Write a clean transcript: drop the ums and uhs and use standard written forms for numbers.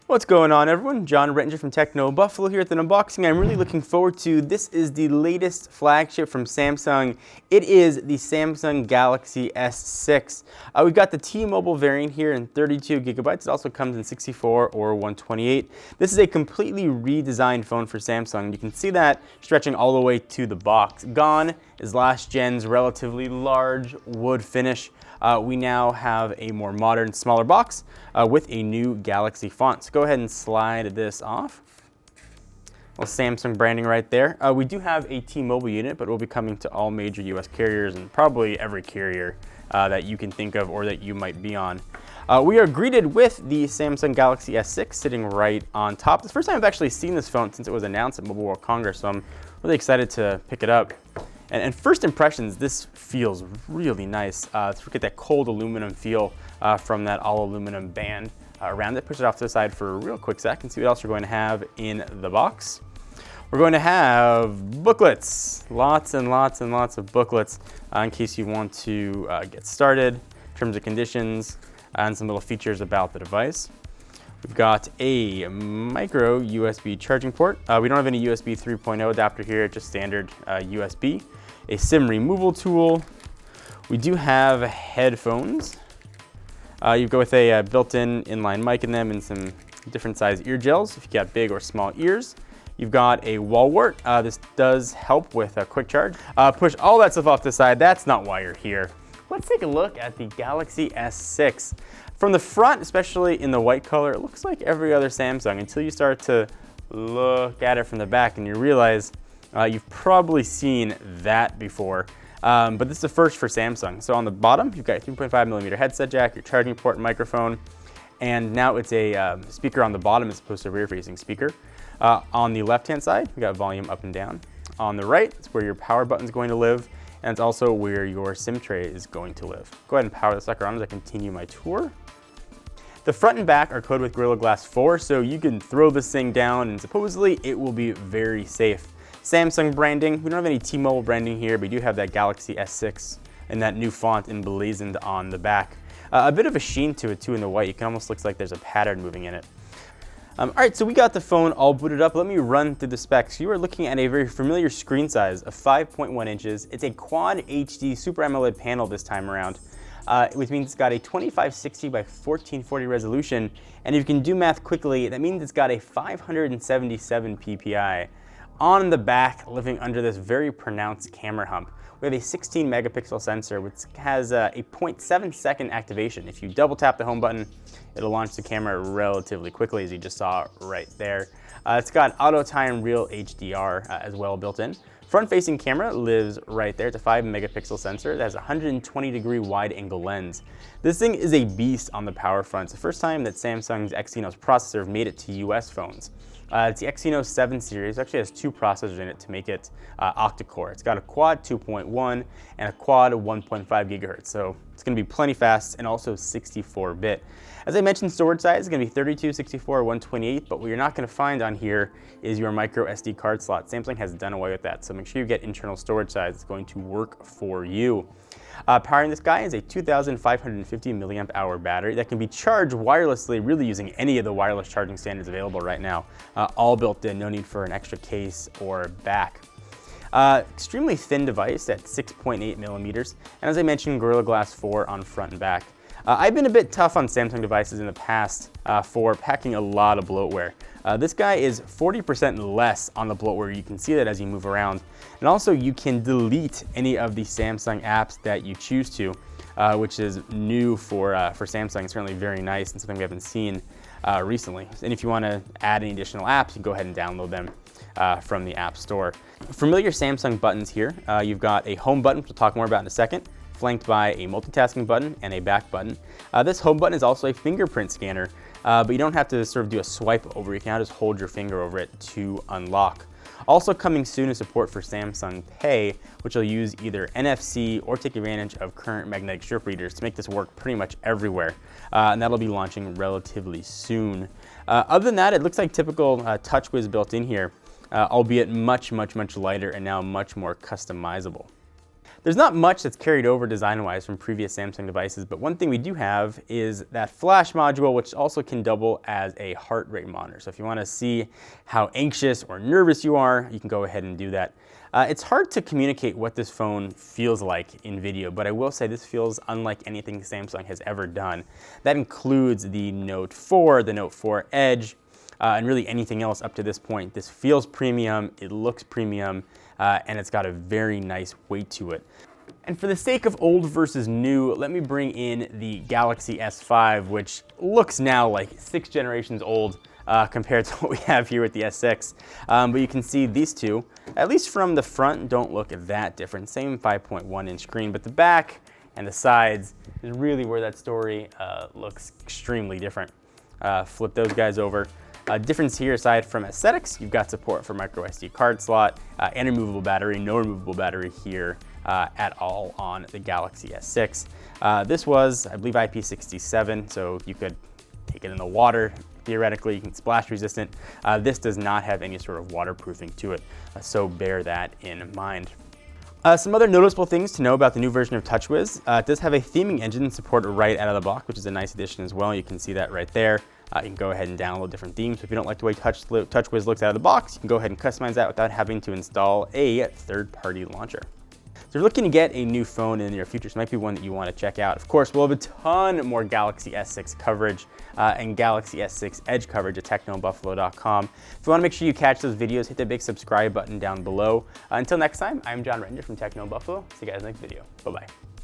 What's going on, everyone? John Rettinger from Techno Buffalo here at the unboxing. I'm really looking forward to. This is the latest flagship from Samsung. It is the Samsung Galaxy S6. We've got the T-Mobile variant here in 32 gigabytes. It also comes in 64 or 128. This is a completely redesigned phone for Samsung. You can see that stretching all the way to the box. Gone is last gen's relatively large wood finish. We now have a more modern, smaller box with a new Galaxy font. So go ahead and slide this off. Little Samsung branding right there. We do have a T-Mobile unit, but it will be coming to all major US carriers and probably every carrier that you can think of or that you might be on. We are greeted with the Samsung Galaxy S6 sitting right on top. It's the first time I've actually seen this phone since it was announced at Mobile World Congress, so I'm really excited to pick it up. And first impressions, this feels really nice. Let's look at that cold aluminum feel from that all aluminum band around it. Push it off to the side for a real quick sec and see what else we're going to have in the box. We're going to have booklets, lots and lots and lots of booklets in case you want to get started, terms and conditions, and some little features about the device. We've got a micro USB charging port. We don't have any USB 3.0 adapter here, just standard USB. A SIM removal tool. We do have headphones. You go with a built-in inline mic in them and some different size ear gels if you got big or small ears. You've got a wall wart. This does help with a quick charge. Push all that stuff off to the side. That's not why you're here. Let's take a look at the Galaxy S6. From the front, especially in the white color, it looks like every other Samsung until you start to look at it from the back and you realize you've probably seen that before. But this is the first for Samsung. So on the bottom, you've got a 3.5mm headset jack, your charging port and microphone, and now it's a speaker on the bottom as opposed to a rear-facing speaker. On the left-hand side, we've got volume up and down. On the right, it's where your power button is going to live, and it's also where your SIM tray is going to live. Go ahead and power the sucker on as I continue my tour. The front and back are coated with Gorilla Glass 4, so you can throw this thing down and supposedly it will be very safe. Samsung branding, we don't have any T-Mobile branding here, but we do have that Galaxy S6 and that new font emblazoned on the back. A bit of a sheen to it too in the white. You can almost look like there's a pattern moving in it. All right, so we got the phone all booted up. Let me run through the specs. You are looking at a very familiar screen size of 5.1 inches. It's a Quad HD Super AMOLED panel this time around, which means it's got a 2560 by 1440 resolution. And if you can do math quickly, that means it's got a 577 ppi. On the back, living under this very pronounced camera hump, we have a 16 megapixel sensor, which has a 0.7 second activation. If you double tap the home button, it'll launch the camera relatively quickly, as you just saw right there. It's got auto time real HDR as well built in. Front-facing camera lives right there. It's a 5 megapixel sensor that has a 120-degree wide-angle lens. This thing is a beast on the power front. It's the first time that Samsung's Exynos processor made it to US phones. It's the Exynos 7 series. It actually has two processors in it to make it octa-core. It's got a quad 2.1 and a quad 1.5 gigahertz. So it's going to be plenty fast and also 64-bit. As I mentioned, storage size is going to be 32, 64, 128, but what you're not going to find on here is your micro SD card slot. Samsung has done away with that, so make sure you get internal storage size. It's going to work for you. Powering this guy is a 2,550 milliamp hour battery that can be charged wirelessly, really using any of the wireless charging standards available right now. All built in, no need for an extra case or back. Extremely thin device at 6.8 millimeters, and as I mentioned, Gorilla Glass 4 on front and back. I've been a bit tough on Samsung devices in the past for packing a lot of bloatware. This guy is 40% less on the bloatware. You can see that as you move around. And also you can delete any of the Samsung apps that you choose to, which is new for Samsung. It's certainly very nice and something we haven't seen recently. And if you want to add any additional apps, you can go ahead and download them from the App Store. Familiar Samsung buttons here. You've got a home button, which we'll talk more about in a second, flanked by a multitasking button and a back button. This home button is also a fingerprint scanner, but you don't have to sort of do a swipe over. You can now just hold your finger over it to unlock. Also coming soon is support for Samsung Pay, which will use either NFC or take advantage of current magnetic strip readers to make this work pretty much everywhere. And that'll be launching relatively soon. Other than that, it looks like typical TouchWiz built in here, albeit much lighter and now much more customizable. There's not much that's carried over design-wise from previous Samsung devices, but one thing we do have is that flash module, which also can double as a heart rate monitor. So if you want to see how anxious or nervous you are, you can go ahead and do that. It's hard to communicate what this phone feels like in video, but I will say this feels unlike anything Samsung has ever done. That includes the Note 4, the Note 4 Edge, and really anything else up to this point. This feels premium, it looks premium, and it's got a very nice weight to it. And for the sake of old versus new, let me bring in the Galaxy S5, which looks now like 6 generations old compared to what we have here with the S6. But you can see these two, at least from the front, don't look that different. Same 5.1-inch screen, but the back and the sides is really where that story looks extremely different. Flip those guys over. Difference here, aside from aesthetics, you've got support for micro SD card slot and removable battery. No removable battery here at all on the Galaxy S6. This was, I believe, IP67, so you could take it in the water. Theoretically, you can splash resistant. This does not have any sort of waterproofing to it, so bear that in mind. Some other noticeable things to know about the new version of TouchWiz. It does have a theming engine supported right out of the box, which is a nice addition as well. You can see that right there. You can go ahead and download different themes. If you don't like the way TouchWiz looks out of the box, you can go ahead and customize that without having to install a third-party launcher. So if you're looking to get a new phone in the near future, this might be one that you want to check out. Of course, we'll have a ton more Galaxy S6 coverage and Galaxy S6 Edge coverage at technobuffalo.com. If you want to make sure you catch those videos, hit the big subscribe button down below. Until next time, I'm John Rettinger from Techno Buffalo. See you guys next video. Bye-bye.